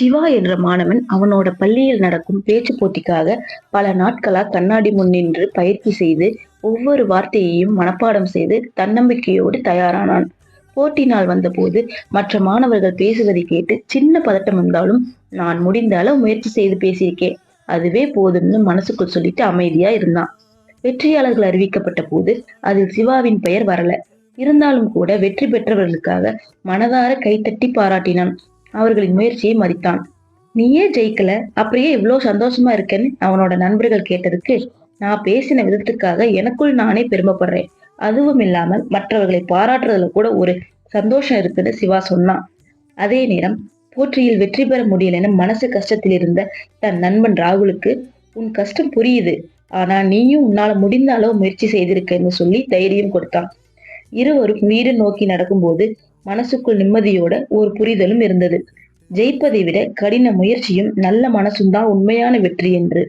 சிவா என்ற மாணவன் அவனோட பள்ளியில் நடக்கும் பேச்சு போட்டிக்காக பல நாட்களா கண்ணாடி முன் நின்று பயிற்சி செய்து ஒவ்வொரு வார்த்தையையும் மனப்பாடம் செய்து தன்னம்பிக்கையோடு தயாரானான். போட்டி நாள் வந்தபோது மற்ற மாணவர்கள் பேசுவதை கேட்டு சின்ன பதட்டம் வந்தாலும் நான் முடிந்த அளவு முயற்சி செய்து பேசியிருக்கேன், அதுவே போதும்னு மனசுக்குள் சொல்லிட்டு அமைதியா இருந்தான். வெற்றியாளர்கள் அறிவிக்கப்பட்ட போது அதில் சிவாவின் பெயர் வரல. இருந்தாலும் கூட வெற்றி பெற்றவர்களுக்காக மனதார கைத்தட்டி பாராட்டினான். அவர்களின் முயற்சியை மதித்தான். நீயே ஜெயிக்கல, அப்படியே இவ்வளவு சந்தோஷமா இருக்கேன்னு அவனோட நண்பர்கள் கேட்டதுக்கு, நான் பேசின விதத்துக்காக எனக்குள் நானே பெருமைப்படுறேன். அதுவும் இல்லாமல் மற்றவர்களை பாராட்டுறதுல கூட ஒரு சந்தோஷம் இருக்குன்னு சிவா சொன்னான். அதே நேரம் போட்டியில் வெற்றி பெற முடியலன்னு மனசு கஷ்டத்தில் இருந்த தன் நண்பன் ராகுலுக்கு, உன் கஷ்டம் புரியுது, ஆனா நீயும் உன்னால முடிந்த அளவு முயற்சி செய்திருக்கன்னு சொல்லி தைரியம் கொடுத்தான். இருவரும் வீடு நோக்கி நடக்கும்போது மனசுக்குள் நிம்மதியோட ஒரு புரிதலும் இருந்தது. ஜெயிப்பதை விட கடின முயற்சியும் நல்ல மனசும் தான் உண்மையான வெற்றி என்று.